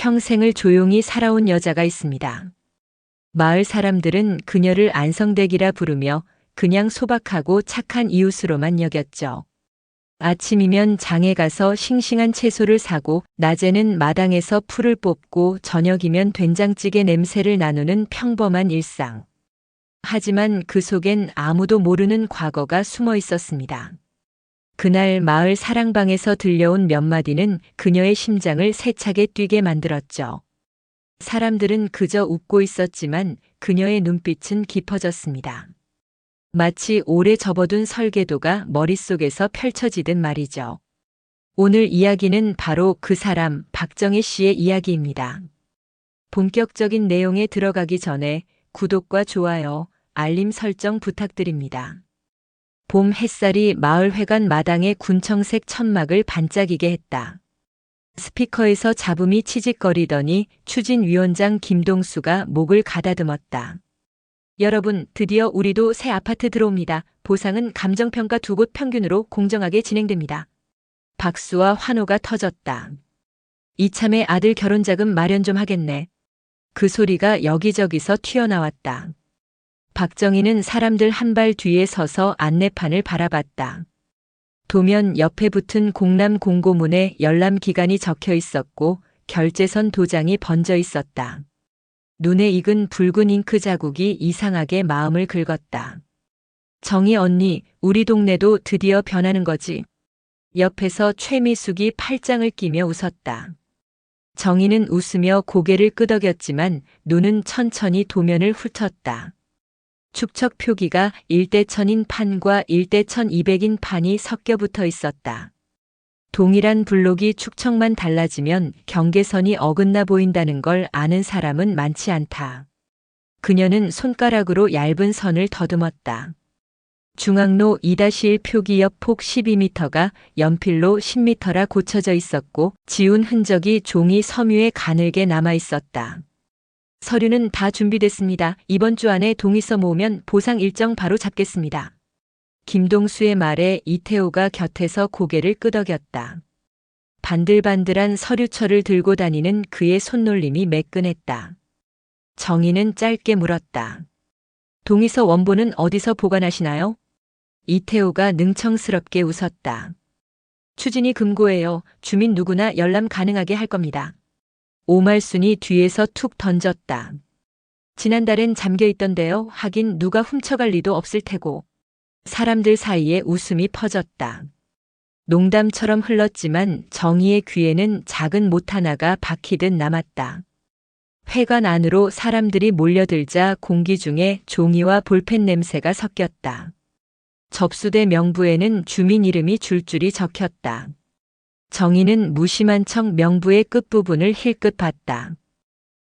평생을 조용히 살아온 여자가 있습니다. 마을 사람들은 그녀를 안성댁이라 부르며 그냥 소박하고 착한 이웃으로만 여겼죠. 아침이면 장에 가서 싱싱한 채소를 사고 낮에는 마당에서 풀을 뽑고 저녁이면 된장찌개 냄새를 나누는 평범한 일상. 하지만 그 속엔 아무도 모르는 과거가 숨어 있었습니다. 그날 마을 사랑방에서 들려온 몇 마디는 그녀의 심장을 세차게 뛰게 만들었죠. 사람들은 그저 웃고 있었지만 그녀의 눈빛은 깊어졌습니다. 마치 오래 접어둔 설계도가 머릿속에서 펼쳐지듯 말이죠. 오늘 이야기는 바로 그 사람 박정희 씨의 이야기입니다. 본격적인 내용에 들어가기 전에 구독과 좋아요, 알림 설정 부탁드립니다. 봄 햇살이 마을회관 마당의 군청색 천막을 반짝이게 했다. 스피커에서 잡음이 치직거리더니 추진위원장 김동수가 목을 가다듬었다. 여러분, 드디어 우리도 새 아파트 들어옵니다. 보상은 감정평가 2곳 평균으로 공정하게 진행됩니다. 박수와 환호가 터졌다. 이참에 아들 결혼자금 마련 좀 하겠네. 그 소리가 여기저기서 튀어나왔다. 박정희는 사람들 한 발 뒤에 서서 안내판을 바라봤다. 도면 옆에 붙은 공람 공고문에 열람 기간이 적혀 있었고 결제선 도장이 번져 있었다. 눈에 익은 붉은 잉크 자국이 이상하게 마음을 긁었다. 정희 언니, 우리 동네도 드디어 변하는 거지. 옆에서 최미숙이 팔짱을 끼며 웃었다. 정희는 웃으며 고개를 끄덕였지만 눈은 천천히 도면을 훑었다. 축척 표기가 1대1000인 판과 1대1200인 판이 섞여 붙어 있었다. 동일한 블록이 축척만 달라지면 경계선이 어긋나 보인다는 걸 아는 사람은 많지 않다. 그녀는 손가락으로 얇은 선을 더듬었다. 중앙로 2-1 표기 옆 폭 12m가 연필로 10m라 고쳐져 있었고 지운 흔적이 종이 섬유에 가늘게 남아 있었다. 서류는 다 준비됐습니다. 이번 주 안에 동의서 모으면 보상 일정 바로 잡겠습니다. 김동수의 말에 이태호가 곁에서 고개를 끄덕였다. 반들반들한 서류철을 들고 다니는 그의 손놀림이 매끈했다. 정희는 짧게 물었다. 동의서 원본은 어디서 보관하시나요? 이태호가 능청스럽게 웃었다. 추진이 금고예요. 주민 누구나 열람 가능하게 할 겁니다. 오말순이 뒤에서 툭 던졌다. 지난달엔 잠겨 있던데요. 하긴 누가 훔쳐갈 리도 없을 테고. 사람들 사이에 웃음이 퍼졌다. 농담처럼 흘렀지만 정희의 귀에는 작은 못 하나가 박히듯 남았다. 회관 안으로 사람들이 몰려들자 공기 중에 종이와 볼펜 냄새가 섞였다. 접수대 명부에는 주민 이름이 줄줄이 적혔다. 정희는 무심한 척 명부의 끝부분을 힐끗 봤다.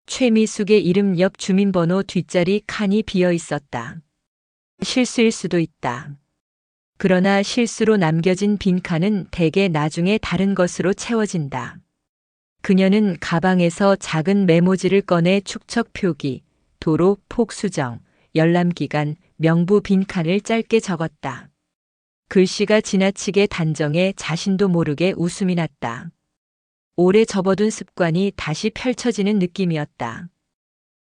최미숙의 이름 옆 주민번호 뒷자리 칸이 비어 있었다. 실수일 수도 있다. 그러나 실수로 남겨진 빈칸은 대개 나중에 다른 것으로 채워진다. 그녀는 가방에서 작은 메모지를 꺼내 축척 표기, 도로 폭 수정, 열람 기간, 명부 빈칸을 짧게 적었다. 글씨가 지나치게 단정해 자신도 모르게 웃음이 났다. 오래 접어둔 습관이 다시 펼쳐지는 느낌이었다.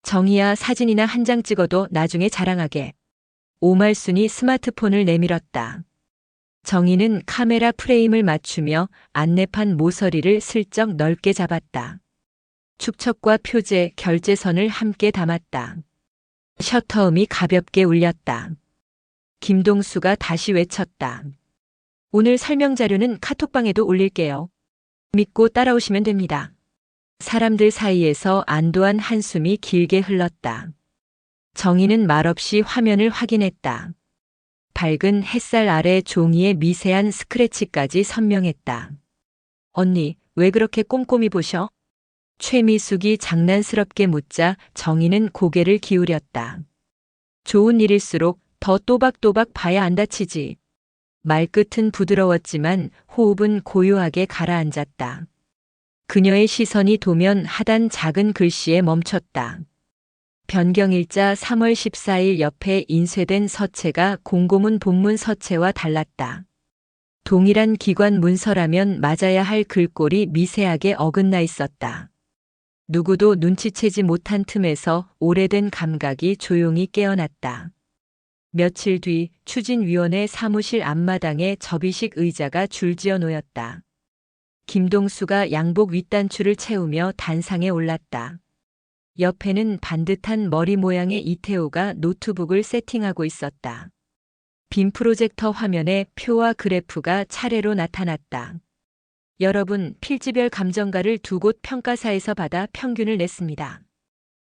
정희야, 사진이나 한 장 찍어도 나중에 자랑하게. 오말순이 스마트폰을 내밀었다. 정희는 카메라 프레임을 맞추며 안내판 모서리를 슬쩍 넓게 잡았다. 축척과 표제, 결제선을 함께 담았다. 셔터음이 가볍게 울렸다. 김동수가 다시 외쳤다. 오늘 설명 자료는 카톡방에도 올릴게요. 믿고 따라오시면 됩니다. 사람들 사이에서 안도한 한숨이 길게 흘렀다. 정희는 말없이 화면을 확인했다. 밝은 햇살 아래 종이의 미세한 스크래치까지 선명했다. 언니, 왜 그렇게 꼼꼼히 보셔? 최미숙이 장난스럽게 묻자 정희는 고개를 기울였다. 좋은 일일수록 더 또박또박 봐야 안 다치지. 말끝은 부드러웠지만 호흡은 고요하게 가라앉았다. 그녀의 시선이 도면 하단 작은 글씨에 멈췄다. 변경일자 3월 14일 옆에 인쇄된 서체가 공고문 본문 서체와 달랐다. 동일한 기관 문서라면 맞아야 할 글꼴이 미세하게 어긋나 있었다. 누구도 눈치채지 못한 틈에서 오래된 감각이 조용히 깨어났다. 며칠 뒤 추진위원회 사무실 앞마당에 접이식 의자가 줄지어 놓였다. 김동수가 양복 윗단추를 채우며 단상에 올랐다. 옆에는 반듯한 머리 모양의 이태호가 노트북을 세팅하고 있었다. 빔 프로젝터 화면에 표와 그래프가 차례로 나타났다. 여러분, 필지별 감정가를 두 곳 평가사에서 받아 평균을 냈습니다.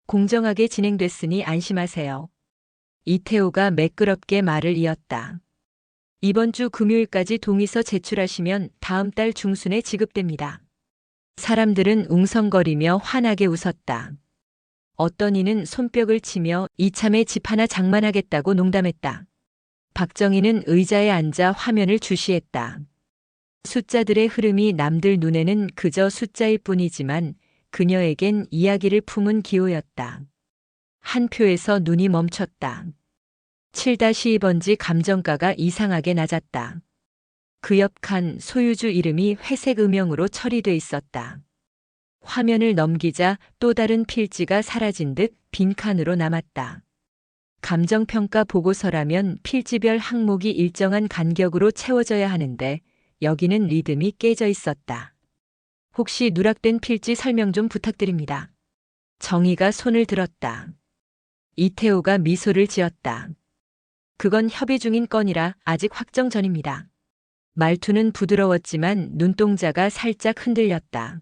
공정하게 진행됐으니 안심하세요. 이태호가 매끄럽게 말을 이었다. 이번 주 금요일까지 동의서 제출하시면 다음 달 중순에 지급됩니다. 사람들은 웅성거리며 환하게 웃었다. 어떤 이는 손뼉을 치며 이참에 집 하나 장만하겠다고 농담했다. 박정희는 의자에 앉아 화면을 주시했다. 숫자들의 흐름이 남들 눈에는 그저 숫자일 뿐이지만 그녀에겐 이야기를 품은 기호였다. 한 표에서 눈이 멈췄다. 7-2번지 감정가가 이상하게 낮았다. 그 옆 칸 소유주 이름이 회색 음영으로 처리돼 있었다. 화면을 넘기자 또 다른 필지가 사라진 듯 빈칸으로 남았다. 감정평가 보고서라면 필지별 항목이 일정한 간격으로 채워져야 하는데 여기는 리듬이 깨져 있었다. 혹시 누락된 필지 설명 좀 부탁드립니다. 정희가 손을 들었다. 이태호가 미소를 지었다. 그건 협의 중인 건이라 아직 확정 전입니다. 말투는 부드러웠지만 눈동자가 살짝 흔들렸다.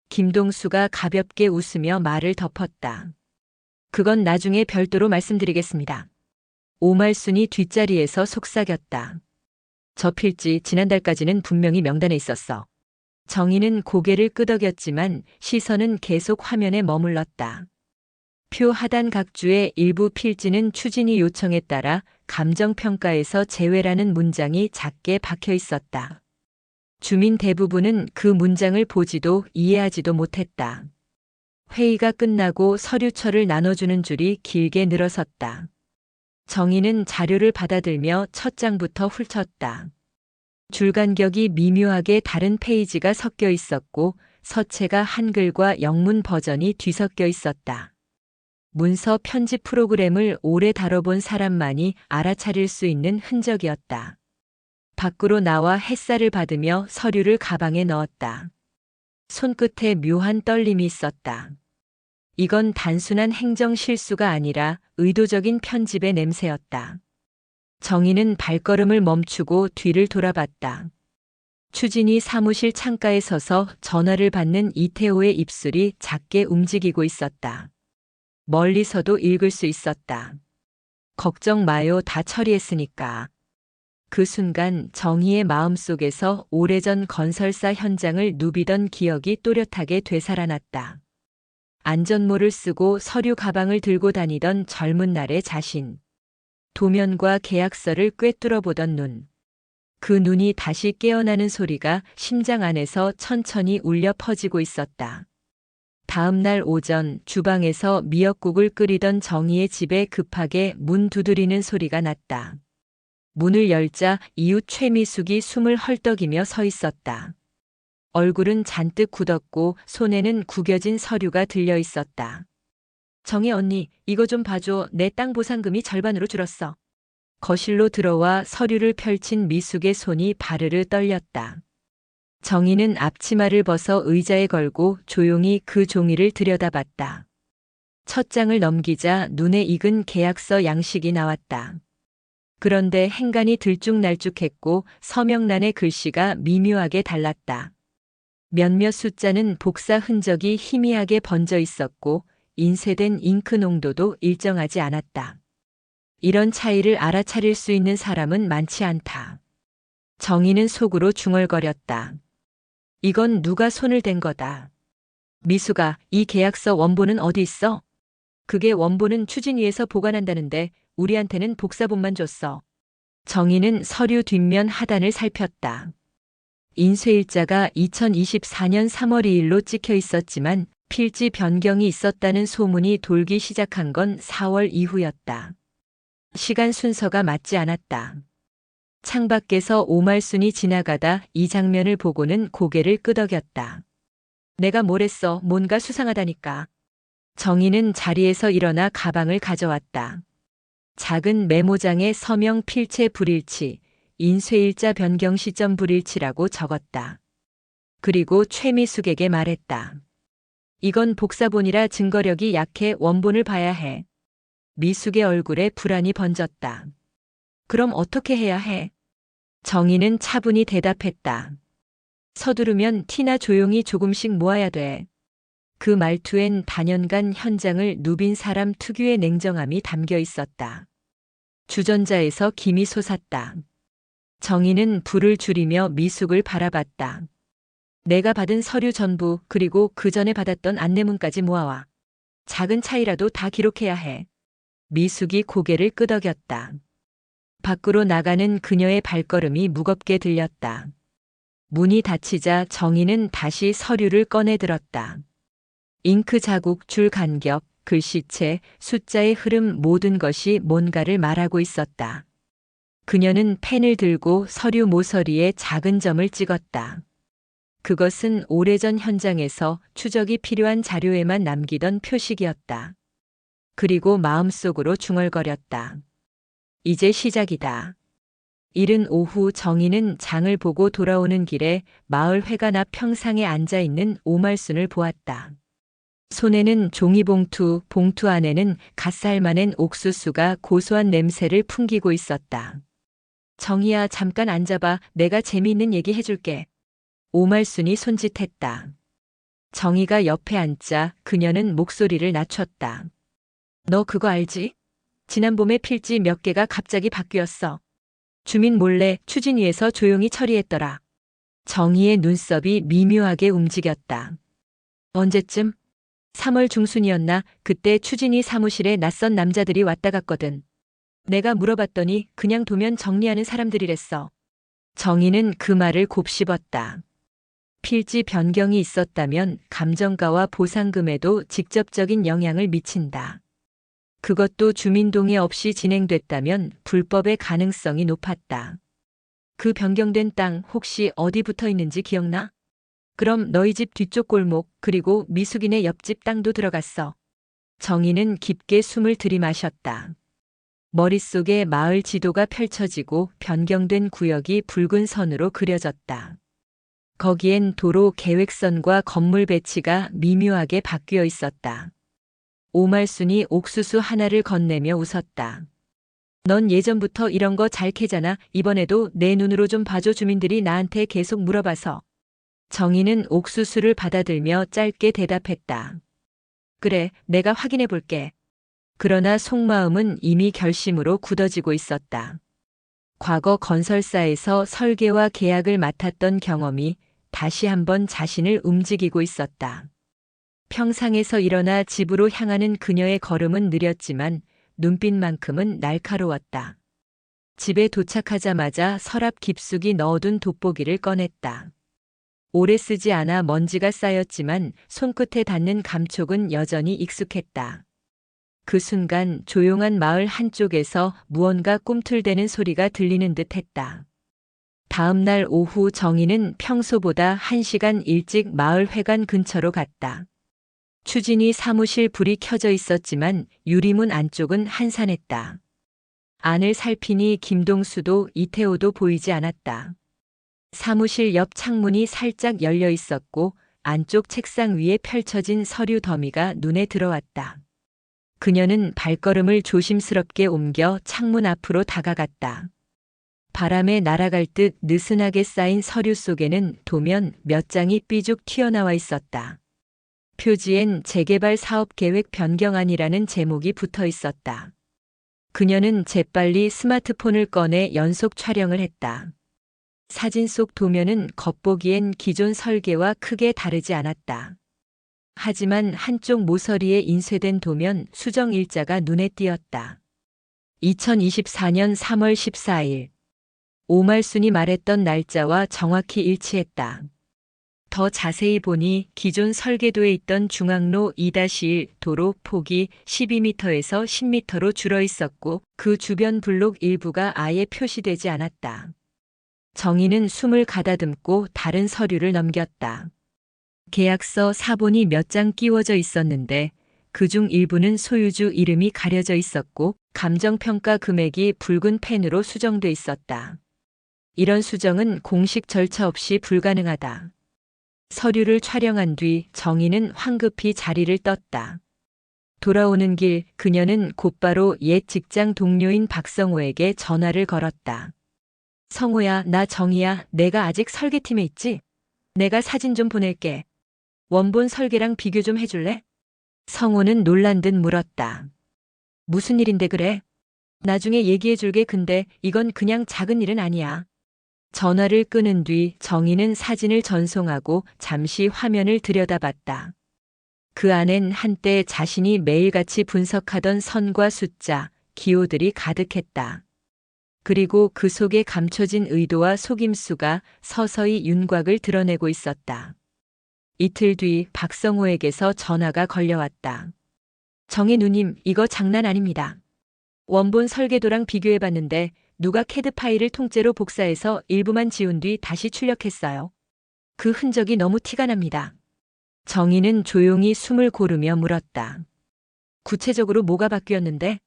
김동수가 가볍게 웃으며 말을 덮었다. 그건 나중에 별도로 말씀드리겠습니다. 오말순이 뒷자리에서 속삭였다. 저 필지 지난달까지는 분명히 명단에 있었어. 정희는 고개를 끄덕였지만 시선은 계속 화면에 머물렀다. 표 하단 각주의 일부 필지는 추진위 요청에 따라 감정평가에서 제외라는 문장이 작게 박혀 있었다. 주민 대부분은 그 문장을 보지도 이해하지도 못했다. 회의가 끝나고 서류철을 나눠주는 줄이 길게 늘어섰다. 정희는 자료를 받아들며 첫 장부터 훑었다. 줄간격이 미묘하게 다른 페이지가 섞여 있었고 서체가 한글과 영문 버전이 뒤섞여 있었다. 문서 편집 프로그램을 오래 다뤄본 사람만이 알아차릴 수 있는 흔적이었다. 밖으로 나와 햇살을 받으며 서류를 가방에 넣었다. 손끝에 묘한 떨림이 있었다. 이건 단순한 행정 실수가 아니라 의도적인 편집의 냄새였다. 정희는 발걸음을 멈추고 뒤를 돌아봤다. 추진이 사무실 창가에 서서 전화를 받는 이태호의 입술이 작게 움직이고 있었다. 멀리서도 읽을 수 있었다. 걱정 마요, 다 처리했으니까. 그 순간 정희의 마음속에서 오래전 건설사 현장을 누비던 기억이 또렷하게 되살아났다. 안전모를 쓰고 서류 가방을 들고 다니던 젊은 날의 자신. 도면과 계약서를 꿰뚫어 보던 눈. 그 눈이 다시 깨어나는 소리가 심장 안에서 천천히 울려 퍼지고 있었다. 다음 날 오전 주방에서 미역국을 끓이던 정희의 집에 급하게 문 두드리는 소리가 났다. 문을 열자 이웃 최미숙이 숨을 헐떡이며 서 있었다. 얼굴은 잔뜩 굳었고 손에는 구겨진 서류가 들려 있었다. 정희 언니, 이거 좀 봐줘. 내 땅 보상금이 절반으로 줄었어. 거실로 들어와 서류를 펼친 미숙의 손이 바르르 떨렸다. 정희는 앞치마를 벗어 의자에 걸고 조용히 그 종이를 들여다봤다. 첫 장을 넘기자 눈에 익은 계약서 양식이 나왔다. 그런데 행간이 들쭉날쭉했고 서명란의 글씨가 미묘하게 달랐다. 몇몇 숫자는 복사 흔적이 희미하게 번져 있었고 인쇄된 잉크 농도도 일정하지 않았다. 이런 차이를 알아차릴 수 있는 사람은 많지 않다. 정희는 속으로 중얼거렸다. 이건 누가 손을 댄 거다. 미수가, 이 계약서 원본은 어디 있어? 그게 원본은 추진위에서 보관한다는데 우리한테는 복사본만 줬어. 정희는 서류 뒷면 하단을 살폈다. 인쇄일자가 2024년 3월 2일로 찍혀 있었지만 필지 변경이 있었다는 소문이 돌기 시작한 건 4월 이후였다. 시간 순서가 맞지 않았다. 창밖에서 오말순이 지나가다 이 장면을 보고는 고개를 끄덕였다. 내가 뭘 했어? 뭔가 수상하다니까. 정희는 자리에서 일어나 가방을 가져왔다. 작은 메모장에 서명 필체 불일치, 인쇄일자 변경 시점 불일치라고 적었다. 그리고 최미숙에게 말했다. 이건 복사본이라 증거력이 약해 원본을 봐야 해. 미숙의 얼굴에 불안이 번졌다. 그럼 어떻게 해야 해? 정희는 차분히 대답했다. 서두르면 티나 조용히 조금씩 모아야 돼. 그 말투엔 단연간 현장을 누빈 사람 특유의 냉정함이 담겨 있었다. 주전자에서 김이 솟았다. 정희는 불을 줄이며 미숙을 바라봤다. 내가 받은 서류 전부 그리고 그 전에 받았던 안내문까지 모아와. 작은 차이라도 다 기록해야 해. 미숙이 고개를 끄덕였다. 밖으로 나가는 그녀의 발걸음이 무겁게 들렸다. 문이 닫히자 정희는 다시 서류를 꺼내 들었다. 잉크 자국, 줄 간격, 글씨체, 숫자의 흐름 모든 것이 뭔가를 말하고 있었다. 그녀는 펜을 들고 서류 모서리에 작은 점을 찍었다. 그것은 오래전 현장에서 추적이 필요한 자료에만 남기던 표식이었다. 그리고 마음속으로 중얼거렸다. 이제 시작이다. 이른 오후 정희는 장을 보고 돌아오는 길에 마을 회관 앞 평상에 앉아 있는 오말순을 보았다. 손에는 종이봉투, 봉투 안에는 갓 삶아낸 옥수수가 고소한 냄새를 풍기고 있었다. 정희야, 잠깐 앉아봐. 내가 재미있는 얘기 해줄게. 오말순이 손짓했다. 정희가 옆에 앉자 그녀는 목소리를 낮췄다. 너 그거 알지? 지난 봄에 필지 몇 개가 갑자기 바뀌었어. 주민 몰래 추진위에서 조용히 처리했더라. 정희의 눈썹이 미묘하게 움직였다. 언제쯤? 3월 중순이었나? 그때 추진위 사무실에 낯선 남자들이 왔다 갔거든. 내가 물어봤더니 그냥 도면 정리하는 사람들이랬어. 정희는 그 말을 곱씹었다. 필지 변경이 있었다면 감정가와 보상금에도 직접적인 영향을 미친다. 그것도 주민 동의 없이 진행됐다면 불법의 가능성이 높았다. 그 변경된 땅 혹시 어디 붙어 있는지 기억나? 그럼 너희 집 뒤쪽 골목 그리고 미숙이네 옆집 땅도 들어갔어. 정희는 깊게 숨을 들이마셨다. 머릿속에 마을 지도가 펼쳐지고 변경된 구역이 붉은 선으로 그려졌다. 거기엔 도로 계획선과 건물 배치가 미묘하게 바뀌어 있었다. 오말순이 옥수수 하나를 건네며 웃었다. 넌 예전부터 이런 거 잘 캐잖아. 이번에도 내 눈으로 좀 봐줘. 주민들이 나한테 계속 물어봐서. 정희는 옥수수를 받아들며 짧게 대답했다. 그래, 내가 확인해 볼게. 그러나 속마음은 이미 결심으로 굳어지고 있었다. 과거 건설사에서 설계와 계약을 맡았던 경험이 다시 한번 자신을 움직이고 있었다. 평상에서 일어나 집으로 향하는 그녀의 걸음은 느렸지만 눈빛만큼은 날카로웠다. 집에 도착하자마자 서랍 깊숙이 넣어둔 돋보기를 꺼냈다. 오래 쓰지 않아 먼지가 쌓였지만 손끝에 닿는 감촉은 여전히 익숙했다. 그 순간 조용한 마을 한쪽에서 무언가 꿈틀대는 소리가 들리는 듯 했다. 다음 날 오후 정희는 평소보다 1시간 일찍 마을 회관 근처로 갔다. 추진위 사무실 불이 켜져 있었지만 유리문 안쪽은 한산했다. 안을 살피니 김동수도 이태호도 보이지 않았다. 사무실 옆 창문이 살짝 열려 있었고 안쪽 책상 위에 펼쳐진 서류 더미가 눈에 들어왔다. 그녀는 발걸음을 조심스럽게 옮겨 창문 앞으로 다가갔다. 바람에 날아갈 듯 느슨하게 쌓인 서류 속에는 도면 몇 장이 삐죽 튀어나와 있었다. 표지엔 재개발 사업 계획 변경안이라는 제목이 붙어 있었다. 그녀는 재빨리 스마트폰을 꺼내 연속 촬영을 했다. 사진 속 도면은 겉보기엔 기존 설계와 크게 다르지 않았다. 하지만 한쪽 모서리에 인쇄된 도면 수정 일자가 눈에 띄었다. 2024년 3월 14일. 오말순이 말했던 날짜와 정확히 일치했다. 더 자세히 보니 기존 설계도에 있던 중앙로 2-1 도로 폭이 12m에서 10m로 줄어 있었고 그 주변 블록 일부가 아예 표시되지 않았다. 정희는 숨을 가다듬고 다른 서류를 넘겼다. 계약서 사본이 몇 장 끼워져 있었는데 그중 일부는 소유주 이름이 가려져 있었고 감정평가 금액이 붉은 펜으로 수정돼 있었다. 이런 수정은 공식 절차 없이 불가능하다. 서류를 촬영한 뒤 정희는 황급히 자리를 떴다. 돌아오는 길 그녀는 곧바로 옛 직장 동료인 박성호에게 전화를 걸었다. 성호야, 나 정희야. 내가 아직 설계팀에 있지? 내가 사진 좀 보낼게. 원본 설계랑 비교 좀 해줄래? 성호는 놀란 듯 물었다. 무슨 일인데 그래? 나중에 얘기해줄게. 근데 이건 그냥 작은 일은 아니야. 전화를 끊은 뒤 정희는 사진을 전송하고 잠시 화면을 들여다봤다. 그 안엔 한때 자신이 매일같이 분석하던 선과 숫자, 기호들이 가득했다. 그리고 그 속에 감춰진 의도와 속임수가 서서히 윤곽을 드러내고 있었다. 이틀 뒤 박성호에게서 전화가 걸려왔다. 정희 누님, 이거 장난 아닙니다. 원본 설계도랑 비교해봤는데 누가 캐드 파일을 통째로 복사해서 일부만 지운 뒤 다시 출력했어요. 그 흔적이 너무 티가 납니다. 정희는 조용히 숨을 고르며 물었다. 구체적으로 뭐가 바뀌었는데?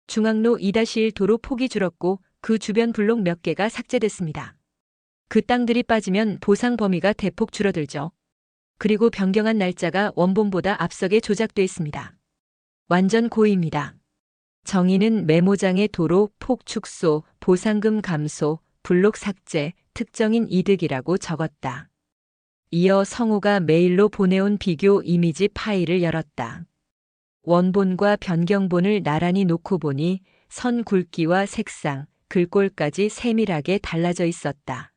중앙로 2-1 도로 폭이 줄었고 그 주변 블록 몇 개가 삭제됐습니다. 그 땅들이 빠지면 보상 범위가 대폭 줄어들죠. 그리고 변경한 날짜가 원본보다 앞서게 조작돼 있습니다. 완전 고의입니다. 정희는 메모장에 도로 폭 축소, 보상금 감소, 블록 삭제, 특정인 이득이라고 적었다. 이어 성호가 메일로 보내온 비교 이미지 파일을 열었다. 원본과 변경본을 나란히 놓고 보니 선 굵기와 색상, 글꼴까지 세밀하게 달라져 있었다.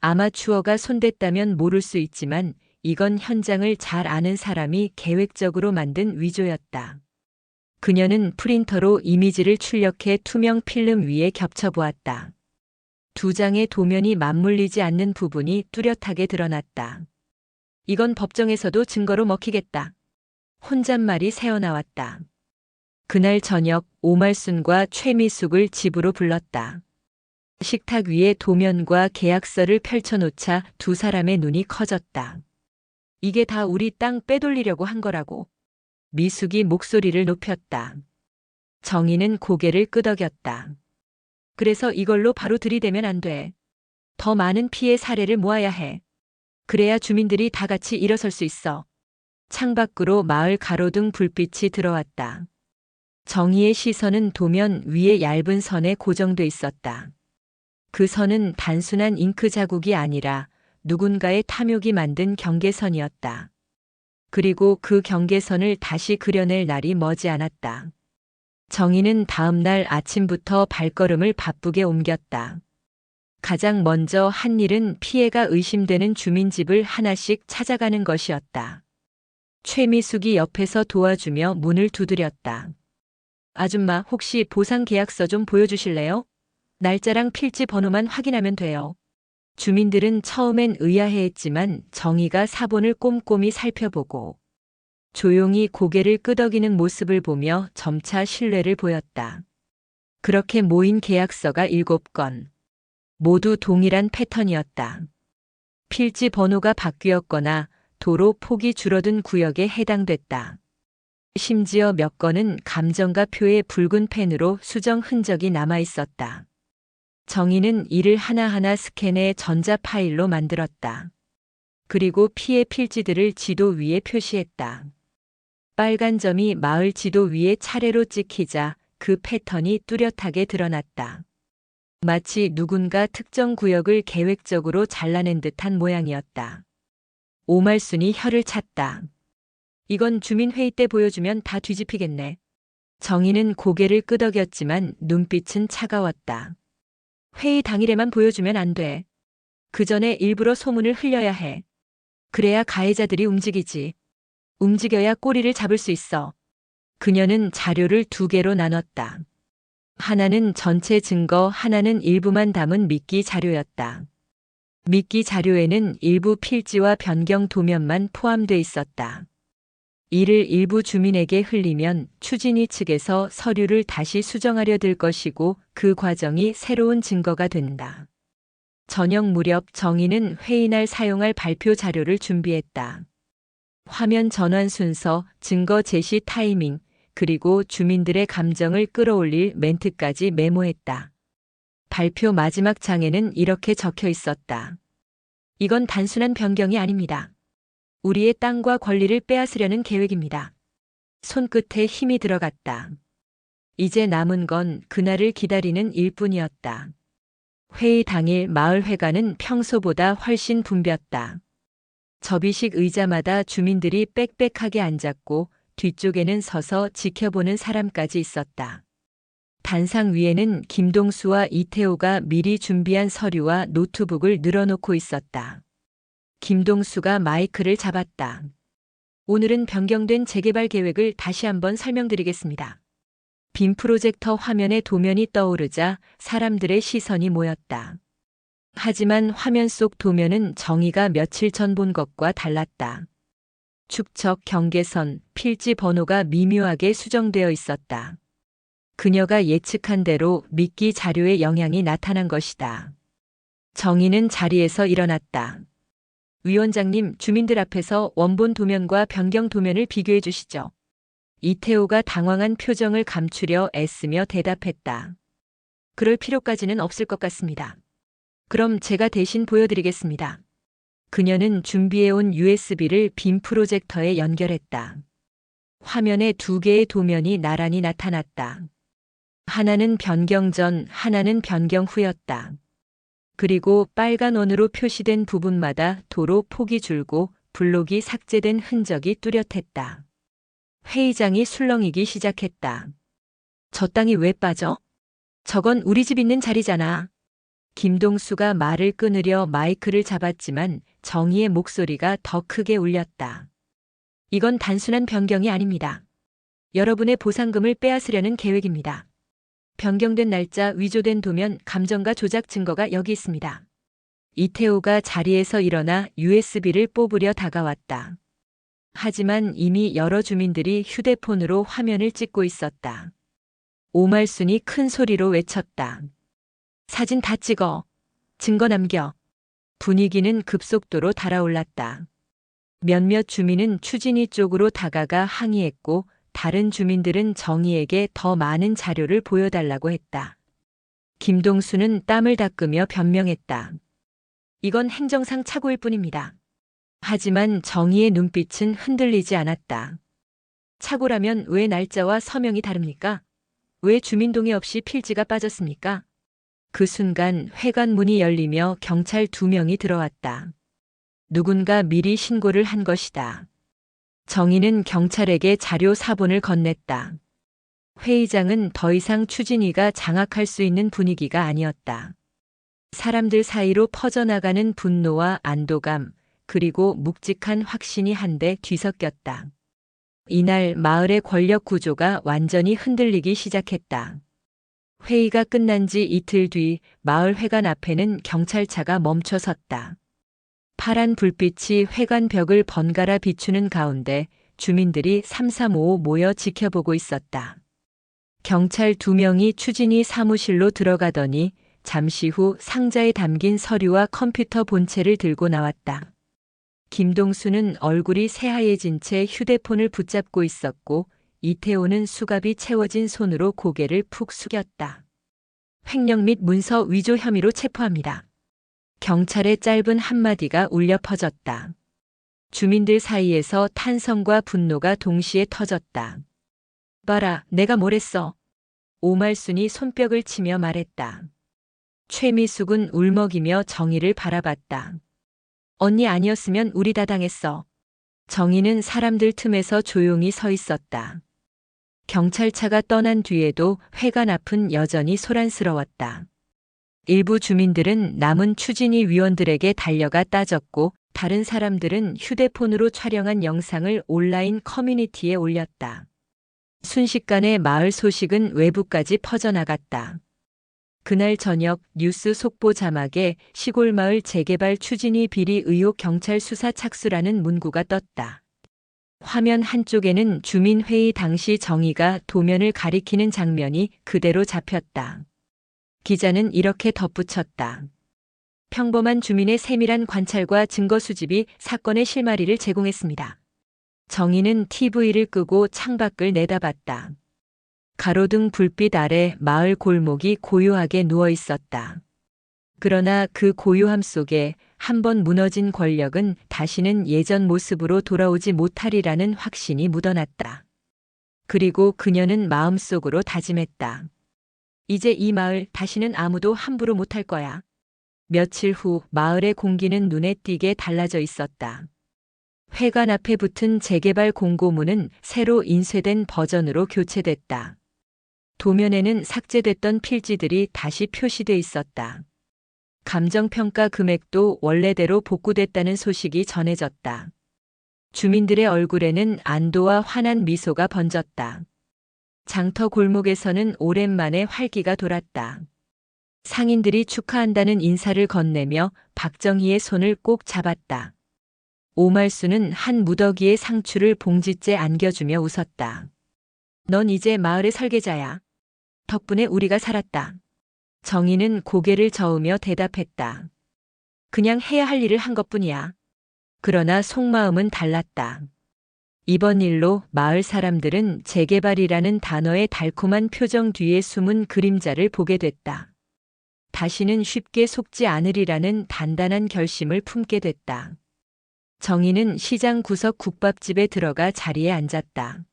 아마추어가 손댔다면 모를 수 있지만 이건 현장을 잘 아는 사람이 계획적으로 만든 위조였다. 그녀는 프린터로 이미지를 출력해 투명 필름 위에 겹쳐보았다. 두 장의 도면이 맞물리지 않는 부분이 뚜렷하게 드러났다. 이건 법정에서도 증거로 먹히겠다. 혼잣말이 새어나왔다. 그날 저녁 오말순과 최미숙을 집으로 불렀다. 식탁 위에 도면과 계약서를 펼쳐놓자 두 사람의 눈이 커졌다. 이게 다 우리 땅 빼돌리려고 한 거라고. 미숙이 목소리를 높였다. 정희는 고개를 끄덕였다. 그래서 이걸로 바로 들이대면 안 돼. 더 많은 피해 사례를 모아야 해. 그래야 주민들이 다 같이 일어설 수 있어. 창밖으로 마을 가로등 불빛이 들어왔다. 정희의 시선은 도면 위에 얇은 선에 고정돼 있었다. 그 선은 단순한 잉크 자국이 아니라 누군가의 탐욕이 만든 경계선이었다. 그리고 그 경계선을 다시 그려낼 날이 머지 않았다. 정희는 다음 날 아침부터 발걸음을 바쁘게 옮겼다. 가장 먼저 한 일은 피해가 의심되는 주민집을 하나씩 찾아가는 것이었다. 최미숙이 옆에서 도와주며 문을 두드렸다. 아줌마, 혹시 보상 계약서 좀 보여주실래요? 날짜랑 필지 번호만 확인하면 돼요. 주민들은 처음엔 의아해했지만 정희가 사본을 꼼꼼히 살펴보고 조용히 고개를 끄덕이는 모습을 보며 점차 신뢰를 보였다. 그렇게 모인 계약서가 7건. 모두 동일한 패턴이었다. 필지 번호가 바뀌었거나 도로 폭이 줄어든 구역에 해당됐다. 심지어 몇 건은 감정가 표에 붉은 펜으로 수정 흔적이 남아 있었다. 정희는 이를 하나하나 스캔해 전자 파일로 만들었다. 그리고 피해 필지들을 지도 위에 표시했다. 빨간 점이 마을 지도 위에 차례로 찍히자 그 패턴이 뚜렷하게 드러났다. 마치 누군가 특정 구역을 계획적으로 잘라낸 듯한 모양이었다. 오말순이 혀를 찼다. 이건 주민회의 때 보여주면 다 뒤집히겠네. 정희는 고개를 끄덕였지만 눈빛은 차가웠다. 회의 당일에만 보여주면 안 돼. 그 전에 일부러 소문을 흘려야 해. 그래야 가해자들이 움직이지. 움직여야 꼬리를 잡을 수 있어. 그녀는 자료를 2개로 나눴다. 하나는 전체 증거, 하나는 일부만 담은 미끼 자료였다. 미끼 자료에는 일부 필지와 변경 도면만 포함돼 있었다. 이를 일부 주민에게 흘리면 추진위 측에서 서류를 다시 수정하려 들 것이고 그 과정이 새로운 증거가 된다. 저녁 무렵 정희는 회의날 사용할 발표 자료를 준비했다. 화면 전환 순서, 증거 제시 타이밍, 그리고 주민들의 감정을 끌어올릴 멘트까지 메모했다. 발표 마지막 장에는 이렇게 적혀 있었다. 이건 단순한 변경이 아닙니다. 우리의 땅과 권리를 빼앗으려는 계획입니다. 손끝에 힘이 들어갔다. 이제 남은 건 그날을 기다리는 일뿐이었다. 회의 당일 마을회관은 평소보다 훨씬 붐볐다. 접이식 의자마다 주민들이 빽빽하게 앉았고 뒤쪽에는 서서 지켜보는 사람까지 있었다. 단상 위에는 김동수와 이태호가 미리 준비한 서류와 노트북을 늘어놓고 있었다. 김동수가 마이크를 잡았다. 오늘은 변경된 재개발 계획을 다시 한번 설명드리겠습니다. 빔 프로젝터 화면에 도면이 떠오르자 사람들의 시선이 모였다. 하지만 화면 속 도면은 정의가 며칠 전 본 것과 달랐다. 축척, 경계선, 필지 번호가 미묘하게 수정되어 있었다. 그녀가 예측한 대로 미끼 자료의 영향이 나타난 것이다. 정의는 자리에서 일어났다. 위원장님, 주민들 앞에서 원본 도면과 변경 도면을 비교해 주시죠. 이태호가 당황한 표정을 감추려 애쓰며 대답했다. 그럴 필요까지는 없을 것 같습니다. 그럼 제가 대신 보여드리겠습니다. 그녀는 준비해온 USB를 빔 프로젝터에 연결했다. 화면에 두 개의 도면이 나란히 나타났다. 하나는 변경 전, 하나는 변경 후였다. 그리고 빨간 원으로 표시된 부분마다 도로 폭이 줄고 블록이 삭제된 흔적이 뚜렷했다. 회의장이 술렁이기 시작했다. 저 땅이 왜 빠져? 저건 우리 집 있는 자리잖아. 김동수가 말을 끊으려 마이크를 잡았지만 정의의 목소리가 더 크게 울렸다. 이건 단순한 변경이 아닙니다. 여러분의 보상금을 빼앗으려는 계획입니다. 변경된 날짜, 위조된 도면, 감정가 조작 증거가 여기 있습니다. 이태호가 자리에서 일어나 USB를 뽑으려 다가왔다. 하지만 이미 여러 주민들이 휴대폰으로 화면을 찍고 있었다. 오말순이 큰 소리로 외쳤다. 사진 다 찍어. 증거 남겨. 분위기는 급속도로 달아올랐다. 몇몇 주민은 추진위 쪽으로 다가가 항의했고 다른 주민들은 정의에게 더 많은 자료를 보여달라고 했다. 김동수는 땀을 닦으며 변명했다. 이건 행정상 착오일 뿐입니다. 하지만 정의의 눈빛은 흔들리지 않았다. 착오라면 왜 날짜와 서명이 다릅니까? 왜 주민 동의 없이 필지가 빠졌습니까? 그 순간 회관 문이 열리며 경찰 2명이 들어왔다. 누군가 미리 신고를 한 것이다. 정의는 경찰에게 자료 사본을 건넸다. 회의장은 더 이상 추진위가 장악할 수 있는 분위기가 아니었다. 사람들 사이로 퍼져나가는 분노와 안도감, 그리고 묵직한 확신이 한데 뒤섞였다. 이날 마을의 권력 구조가 완전히 흔들리기 시작했다. 회의가 끝난 지 이틀 뒤 마을 회관 앞에는 경찰차가 멈춰 섰다. 파란 불빛이 회관 벽을 번갈아 비추는 가운데 주민들이 삼삼오오 모여 지켜보고 있었다. 경찰 2명이 추진위 사무실로 들어가더니 잠시 후 상자에 담긴 서류와 컴퓨터 본체를 들고 나왔다. 김동수는 얼굴이 새하얘진 채 휴대폰을 붙잡고 있었고 이태호는 수갑이 채워진 손으로 고개를 푹 숙였다. 횡령 및 문서 위조 혐의로 체포합니다. 경찰의 짧은 한마디가 울려 퍼졌다. 주민들 사이에서 탄성과 분노가 동시에 터졌다. 봐라, 내가 뭘 했어. 오말순이 손뼉을 치며 말했다. 최미숙은 울먹이며 정의를 바라봤다. 언니 아니었으면 우리 다 당했어. 정의는 사람들 틈에서 조용히 서 있었다. 경찰차가 떠난 뒤에도 회관 앞은 여전히 소란스러웠다. 일부 주민들은 남은 추진위 위원들에게 달려가 따졌고 다른 사람들은 휴대폰으로 촬영한 영상을 온라인 커뮤니티에 올렸다. 순식간에 마을 소식은 외부까지 퍼져나갔다. 그날 저녁 뉴스 속보 자막에 시골 마을 재개발 추진위 비리 의혹 경찰 수사 착수라는 문구가 떴다. 화면 한쪽에는 주민회의 당시 정의가 도면을 가리키는 장면이 그대로 잡혔다. 기자는 이렇게 덧붙였다. 평범한 주민의 세밀한 관찰과 증거 수집이 사건의 실마리를 제공했습니다. 정희는 TV를 끄고 창밖을 내다봤다. 가로등 불빛 아래 마을 골목이 고요하게 누워 있었다. 그러나 그 고요함 속에 한 번 무너진 권력은 다시는 예전 모습으로 돌아오지 못하리라는 확신이 묻어났다. 그리고 그녀는 마음속으로 다짐했다. 이제 이 마을 다시는 아무도 함부로 못할 거야. 며칠 후 마을의 공기는 눈에 띄게 달라져 있었다. 회관 앞에 붙은 재개발 공고문은 새로 인쇄된 버전으로 교체됐다. 도면에는 삭제됐던 필지들이 다시 표시돼 있었다. 감정평가 금액도 원래대로 복구됐다는 소식이 전해졌다. 주민들의 얼굴에는 안도와 환한 미소가 번졌다. 장터 골목에서는 오랜만에 활기가 돌았다. 상인들이 축하한다는 인사를 건네며 박정희의 손을 꼭 잡았다. 오말수는 한 무더기의 상추를 봉지째 안겨주며 웃었다. 넌 이제 마을의 설계자야. 덕분에 우리가 살았다. 정희는 고개를 저으며 대답했다. 그냥 해야 할 일을 한 것뿐이야. 그러나 속마음은 달랐다. 이번 일로 마을 사람들은 재개발이라는 단어의 달콤한 표정 뒤에 숨은 그림자를 보게 됐다. 다시는 쉽게 속지 않으리라는 단단한 결심을 품게 됐다. 정희는 시장 구석 국밥집에 들어가 자리에 앉았다.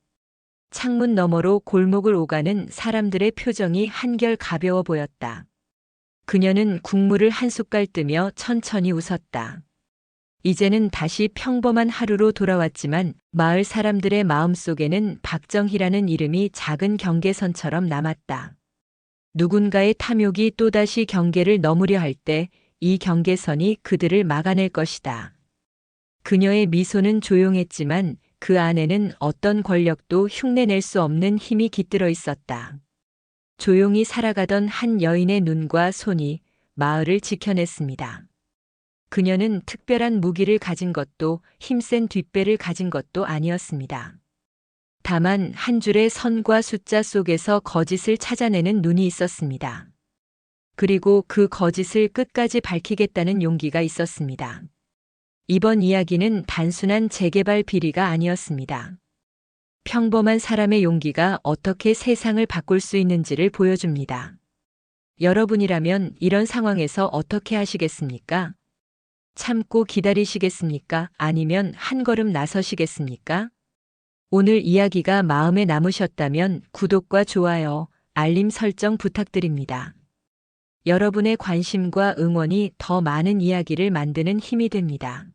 창문 너머로 골목을 오가는 사람들의 표정이 한결 가벼워 보였다. 그녀는 국물을 한 숟갈 뜨며 천천히 웃었다. 이제는 다시 평범한 하루로 돌아왔지만 마을 사람들의 마음속에는 박정희라는 이름이 작은 경계선처럼 남았다. 누군가의 탐욕이 또다시 경계를 넘으려 할 때 이 경계선이 그들을 막아낼 것이다. 그녀의 미소는 조용했지만 그 안에는 어떤 권력도 흉내낼 수 없는 힘이 깃들어 있었다. 조용히 살아가던 한 여인의 눈과 손이 마을을 지켜냈습니다. 그녀는 특별한 무기를 가진 것도 힘센 뒷배를 가진 것도 아니었습니다. 다만 한 줄의 선과 숫자 속에서 거짓을 찾아내는 눈이 있었습니다. 그리고 그 거짓을 끝까지 밝히겠다는 용기가 있었습니다. 이번 이야기는 단순한 재개발 비리가 아니었습니다. 평범한 사람의 용기가 어떻게 세상을 바꿀 수 있는지를 보여줍니다. 여러분이라면 이런 상황에서 어떻게 하시겠습니까? 참고 기다리시겠습니까? 아니면 한 걸음 나서시겠습니까? 오늘 이야기가 마음에 남으셨다면 구독과 좋아요, 알림 설정 부탁드립니다. 여러분의 관심과 응원이 더 많은 이야기를 만드는 힘이 됩니다.